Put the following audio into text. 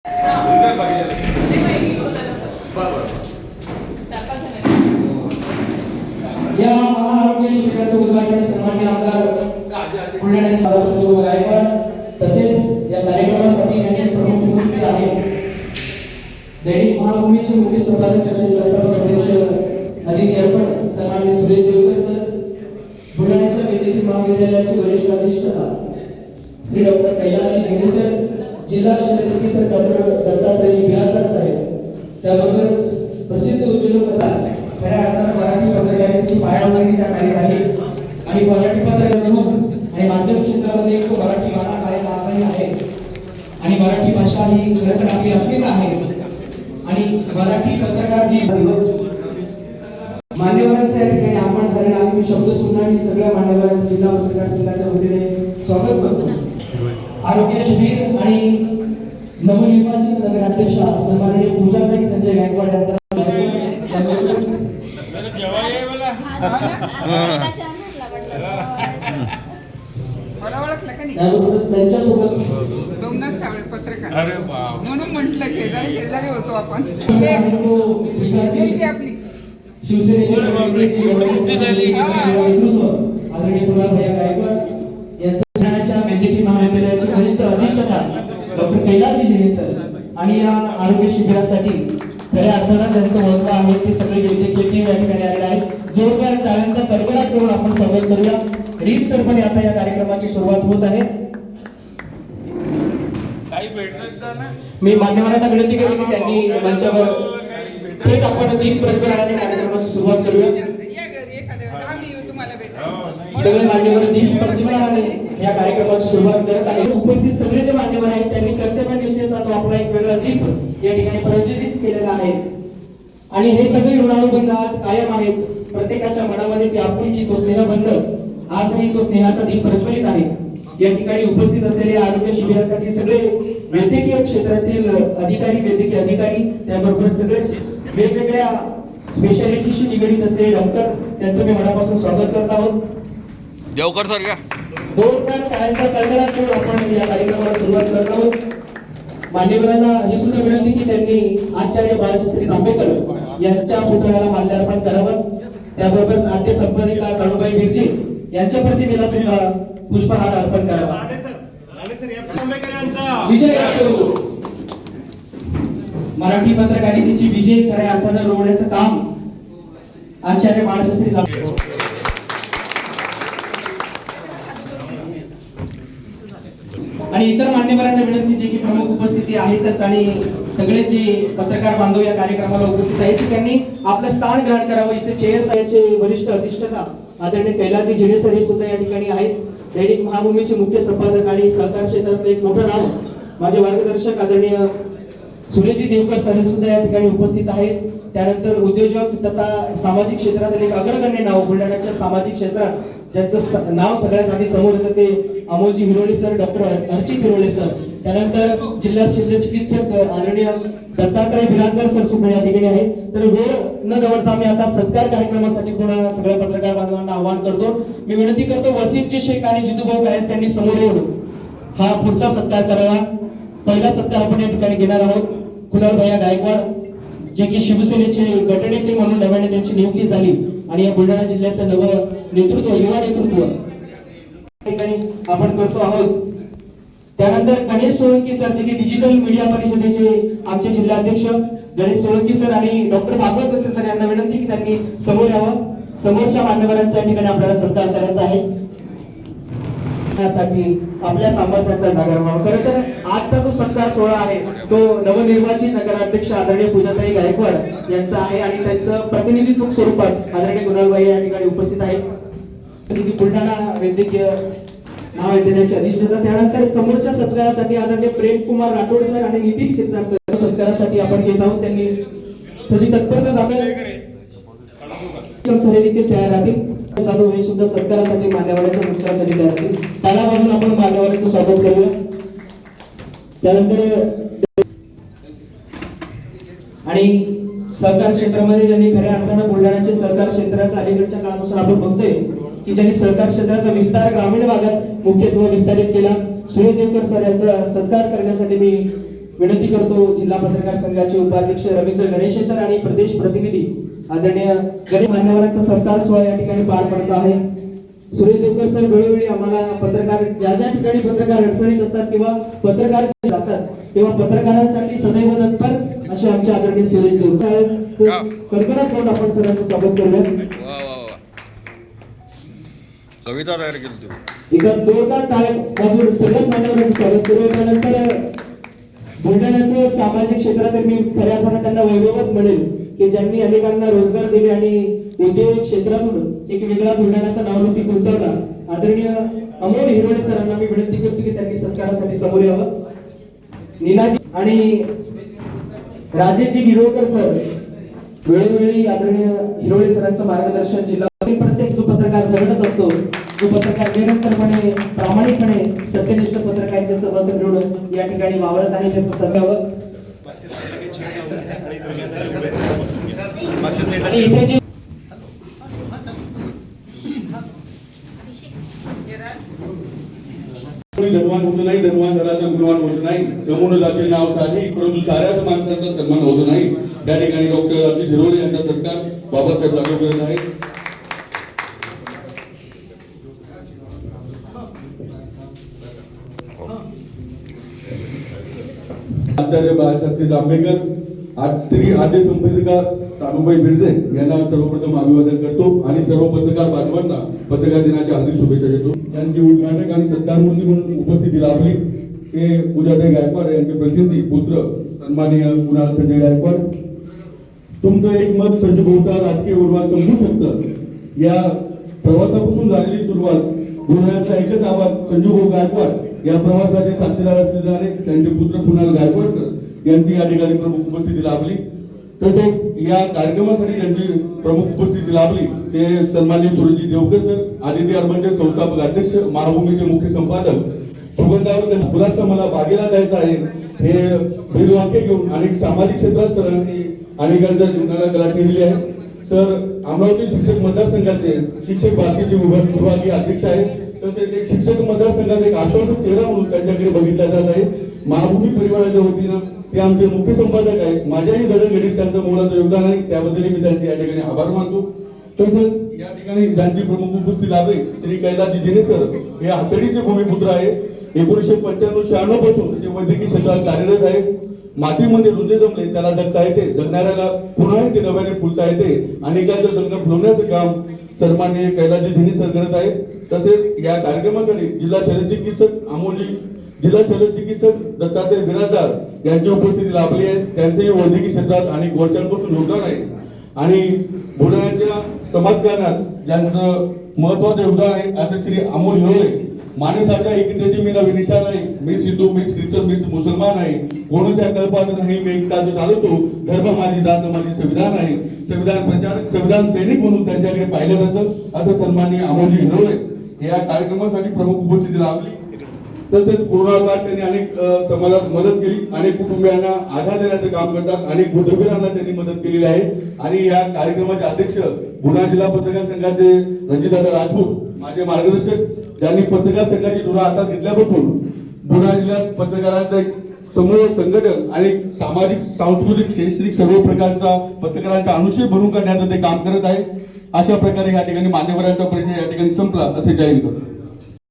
या महाआरोग्य शिबिराचं उद्घाटन सन्माननीय आमदार बुलढाण्याचे संजय गायकवाड तसेच या कार्यक्रमासाठी यांचे प्रमुख उपस्थित आहेत दैनिक महाभूमीचे मुख्य संपादक तसेच संस्थापक अध्यक्ष अदिती अर्पण सन्माननीय सुरेश देवकर सर, बुलढाण्याच्या वैद्यकीय महाविद्यालयाचे वरिष्ठ अधिष्ठाता श्री डॉक्टर कैलास झेंडे सर, जिल्हा शल्यचिकित्सक डॉक्टर दत्तात्रय बिहारकर साहेब, त्याबरोबरच प्रसिद्ध उद्योजक असतात खऱ्या अर्थाने मराठी पत्रकारितेची पायाभरणी त्या काही झाली आणि मराठी पत्रकारिता आणि माध्यम क्षेत्रामध्ये एक मराठी वाडा कायम आजही आहे आणि मराठी भाषा ही खरंच आपली अस्मिता आहे आणि मराठी पत्रकार जी मान्यवरांच्या या ठिकाणी आपण सगळे आम्ही शब्द सुद्धा आणि सगळ्या मान्यवरांचं जिल्हा पत्रकार संघाच्या वतीने स्वागत करतो. आरोग्य शिबिर आणि नवनिर्वाचित नगराध्यक्षा सन्माननीय पूजाताई संजय गायकवाड यांचा त्यांच्यासोबत सोमनाथ सावळे पत्रकार म्हणून म्हटलं शेजारी शेजारी होतो आपण. आपली शिवसेनेचे आदरणीय गुलाबराव गायकवाड यांच्या वैद्यकीय महाविद्यालयाचे वरिष्ठ अधिष्ठाता डॉक्टर कैलास झेंडे सर आणि या आरोग्य शिबिरासाठी खऱ्या अर्थानं ज्यांचं महत्व आहे ते सगळे वैद्यकीय टीम या ठिकाणी आलेले आहेत. जोरदार टाळ्यांचा कडकडाट करून आपण स्वागत करूया. रीतसरपणे आता या कार्यक्रमाची सुरुवात होत आहे. मी मान्यवरांना विनंती करेन की त्यांनी मंचावर थेट आपण दीप प्रज्वलनाने कार्यक्रमाची सुरुवात करूया. सगळे मान्यवर दीप प्रज्वलनाने या कार्यक्रमाची सुरुवात करत आहेत. उपस्थित सगळे जे मान्यवर आहेत त्यांनी कर्तव्यनिष्ठेचा तो आपला एक वेगळा दीप या ठिकाणी प्रज्वलित केलेला आहे आणि हे सगळे ऋणानुबंध आज कायम आहेत. प्रत्येकाच्या मनामध्ये ती आपुलकी, तो स्नेहबंध आजही तो स्नेहाचा दीप प्रज्वलित आहे. या ठिकाणी उपस्थित असलेले आरोग्य शिबिरासाठी सगळे वैद्यकीय क्षेत्रातील अधिकारी, वैद्यकीय अधिकारी, त्याबरोबर सगळे वेगवेगळ्या स्पेशालिटीशी निगडीत असलेले डॉक्टर, त्यांचं मी मनापासून स्वागत करत आहोत. देवकर सर का जोरदार टाळ्यांचा कडकडाट करून आपण या कार्यक्रमाला सुरुवात करत आहोत. मान्यवरांना ही सुद्धा विनंती की त्यांनी आचार्य बाळशास्त्री जांभेकर यांच्या पुतळ्याला माल्यार्पण करावं. त्याबरोबर आद्य संपादिका काळूबाई बिर्जी यांच्या प्रतिमेला सुद्धा पुष्पहार अर्पण करावा. विजय असो. मराठी पत्रकारितेची विजय खऱ्या अर्थानं रोवण्याचं काम आचार्य बाळशास्त्री जांभेकर आणि इतर मान्यवरांना विनंती जे की प्रमुख उपस्थिती आहेतच आणि सगळे जे पत्रकार बांधव या कार्यक्रमाला उपस्थित आहेत त्यांनी आपलं स्थान ग्रहण करावं. इथे चेअर्स याचे वरिष्ठ अधिष्ठाता आदरणीय कैलास झेंडे सर हे सुद्धा या ठिकाणी आहेत. दैनिक महाभूमीचे मुख्य संपादक आणि सहकार क्षेत्रातलं एक मोठं नाव माझे मार्गदर्शक आदरणीय सुरेशजी देवकर सर सुद्धा या ठिकाणी उपस्थित आहेत. त्यानंतर उद्योजक तथा सामाजिक क्षेत्रातील एक अग्रगण्य नाव बुलढाण्याच्या सामाजिक क्षेत्रात ज्यांचं नाव सगळ्यात आधी समोर येतं ते Amolji Hirole sir, doctor Archit Hirole sir. त्यानंतर जिल्हा शल्यचिकित्सक आदरणीय दत्तात्रय बिहारकर सर सुद्धा या ठिकाणी आहेत. तर वेळ न दवडता मी आता सत्कार कार्यक्रमासाठी पुन्हा सगळ्या पत्रकार बांधवांना आवाहन करतो. मी विनंती करतो वसीमजी शेख आणि जितूभाऊ कायस त्यांनी समोर येऊन हा पुढचा सत्कार करावा. पहिला सत्कार आपण या ठिकाणी घेणार आहोत. कुणालभैया गायकवाड जे की शिवसेनेचे गटनेते म्हणून नव्याने त्यांची नियुक्ती झाली आणि या बुलढाणा जिल्ह्याचं नवं नेतृत्व, युवा नेतृत्व ठिकाणी आपण करतो आहोत. त्यानंतर गणेश सोळंकी सर जे की डिजिटल मीडिया परिषदेचे आमचे जिल्हाध्यक्ष गणेश सोळंकी सर आणि डॉक्टर भागवत वसे सर यांना विनंती की त्यांनी समोर यावं. समोरच्या मान्यवरांच्या ठिकाणी आपल्याला सत्कार करायचा आहे. साठी आपल्या सामर्थ्याचा जागर व्हावा. खरं तर आजचा जो सत्कार सोहळा आहे तो नवनिर्वाचित नगराध्यक्ष आदरणीय पूजाताई गायकवाड यांचा आहे आणि त्यांचं प्रतिनिधित्व स्वरूपात आदरणीय कुणालबाई या ठिकाणी उपस्थित आहेत. बुलढाणा वैद्यकीय महाविद्यालयाचे अधिष्ठाता. त्यानंतर समोरच्या सत्कारासाठी आदरणीय प्रेमकुमार राठोड सर आणि नितीन शिरसाट सर सत्कारासाठी आपण घेत आहोत. त्यांनी थोडी तत्परता दाखवली देखील तयार राहतील. जाधव हे सुद्धा सत्कारासाठी मान्यवरांच्या सत्कारासाठी तयार राहतील. त्याला बाजून आपण मान्यवरांचं स्वागत करूया. त्यानंतर आणि सहकार क्षेत्रामध्ये ज्यांनी खऱ्या अर्थानं बुलढाण्याचे सहकार क्षेत्राच्या अलीकडच्या काळापासून आपण बघतोय की ज्यांनी सहकार क्षेत्राचा विस्तार ग्रामीण भागात मुख्यत्वे विस्तारित केला. सुरेश देवकर सर यांचा सत्कार करण्यासाठी मी विनंती करतो जिल्हा पत्रकार संघाचे उपाध्यक्ष रवींद्र गणेशे सर आणि प्रदेश प्रतिनिधी आदरणीय गणेश मान्यवरांचा सत्कार सोहळा या ठिकाणी पार पडत आहे. सुरेश देवकर सर वेळोवेळी आम्हाला पत्रकार ज्या ज्या ठिकाणी पत्रकार अडचणीत असतात किंवा पत्रकार जातात तेव्हा पत्रकारांसाठी सदैव तत्पर असे आमचे आदरणीय सुरेश देवकर कडकडत करून आपण सरांचं स्वागत करूया. वा वा वा कविता तयार केली तुम्ही. एका जोरदार टाळ्या वाजवून सगळ्याच मान्यवरांचं स्वागत करूया. त्यानंतर बुलढाण्याचं सामाजिक क्षेत्रात मी खऱ्या अर्थाने त्यांना वैभवच म्हणेल की ज्यांनी अनेकांना रोजगार दिले आणि उद्योग क्षेत्रातून एक वेगळा बुलढाण्याचा नावलौकिक उंचावला. आदरणीय अमोल हिरोळे सरांना मी विनंती करतो की त्यांनी सत्कारासाठी समोर यावं. नीनाजी आणि राजेशजी गिरोळकर सर वेळोवेळी आदरणीय हिरोळे सरांचं मार्गदर्शन जिल्हा प्रत्येक जो पत्रकार झगडत असतो जो पत्रकार निरंतरपणे प्रामाणिकपणे सत्यनिष्ठ पत्रकारितेचं मत मिळवून या ठिकाणी वावरत आहे त्याचं सगळ्यावर आणि इथे जे धनवान होतो नाही, धनवान झाला तर गुणवान होत नाही, कमवून जातील नाव साधी परंतु साऱ्याच माणसांचा सन्मान होत नाही. त्या ठिकाणी डॉक्टर अजित हिरोळे यांचा सत्कार बाबासाहेब लागू करत आहे. आचार्य बाळासाहेब जांभेकर आज स्त्री आद्य संपादिका तानुबाई बिर्जे यांना सर्वप्रथम अभिवादन करतो आणि सर्व पत्रकार बांधवांना पत्रकार दिनाच्या हार्दिक शुभेच्छा देतो. त्यांची उद्घाटक आणि सत्कारमूर्ती म्हणून उपस्थिती लाभली ते पूजाताई गायकवाड यांचे प्रतिनिधी पुत्र सन्माननीय कुणाल संजय गायकवाड. तुमचं एक मत संजयभाऊचा राजकीय उर्वास समजू शकतं. या प्रवासापासून झालेली सुरुवात बुलढाण्याचा एकच आवाज संजूभाऊ गायकवाड या प्रवासाचे साक्षीदार असलेले त्यांचे पुत्र कुणाल गायकवाड सर यांची या ठिकाणी प्रमुख उपस्थिती लाभली. तसेच या कार्यक्रमासाठी ज्यांची प्रमुख उपस्थिती लाभली ते सन्माननीय सुरेशजी देवकर सर, आदित्य अर्बनचे संस्थापक अध्यक्ष, मानभूमीचे मुख्य संपादक. सुगंधावर खुलासा मला बागेला द्यायचा आहे हे ब्रीदवाक्य घेऊन अनेक सामाजिक क्षेत्रात सरांनी अनेकांच्या जीवनाला कलाटणी दिली आहे. तर अमरावती शिक्षक मतदारसंघाचे शिक्षक भारतीचे विभागीय अध्यक्ष आहेत. तसेच एक शिक्षक मतदारसंघात एक आश्वासक चेहरा म्हणून त्यांच्याकडे बघितला जात आहे. मानभूमी परिवाराच्या वतीनं ते आमचे मुख्य संपादक आहेत. माझ्याही जडणघडीत त्यांचं मोलाचं योगदान आहे, त्याबद्दल मी त्यांचे या ठिकाणी आभार मानतो. तसंच या ठिकाणी ज्यांची प्रमुख उपस्थिती लाभली श्री कैलासजी जिने सर हे हातडीचे भूमिपुत्र आहे. 1995-96 पासून ते वैद्यकीय क्षेत्रात कार्यरत आहे. मातीमध्ये रुंजे जमले त्याला जगता येते, जगणाऱ्याला पुन्हा ते नव्याने फुलता येते. अनेकांचं जगणं फुलवण्याचं काम सन्माननीय कैलासजी जिने सर करत आहे. तसेच या कार्यक्रमासाठी जिल्हा शल्य चिकित्सक अमोलजी, जिल्हा शल्य चिकित्सक दत्तात्रय बिराजदार यांची उपस्थिती लाभली आहे. त्यांचेही वैद्यकीय क्षेत्रात अनेक वर्षांपासून योगदान आहे आणि बुलढाण्याच्या समाजकारणात ज्यांचं महत्वाचं योगदान आहे असे श्री अमोल हिरोळे. माणसाच्या एकतेची मी नवी निशाण आहे, मी सिंधू, मी ख्रिश्चन, मी मुसलमान आहे, कोणत्या कल्पात नाही मी एकटाच चालवतो, धर्म माझी जात माझी संविधान आहे. संविधान प्रचारक, संविधान सैनिक म्हणून त्यांच्याकडे पाहिलं जातं असं सन्माननीय अमोलजी हिरोळे या कार्यक्रमासाठी प्रमुख उपस्थिती लाभली. तसेच कोरोना काळात त्यांनी अनेक समाजात मदत केली, अनेक कुटुंबियांना आधार देण्याचं काम करतात, अनेक बुद्धवीरांना त्यांनी मदत केलेली आहे. आणि या कार्यक्रमाचे अध्यक्ष बुलढाणा जिल्हा पत्रकार संघाचे रणजितदादा राजपूत माझे मार्गदर्शक, ज्यांनी पत्रकार संघाची धुरा हातात घेतल्यापासून बुलढाणा जिल्ह्यात पत्रकारांचं एक समूह संघटन आणि सामाजिक, सांस्कृतिक, शैक्षणिक सर्व प्रकारचा पत्रकारांचा अनुशय भरून करण्याचं ते काम करत आहे. अशा प्रकारे या ठिकाणी मान्यवरांचा परिचय या ठिकाणी संपला असे जाहीर करतो.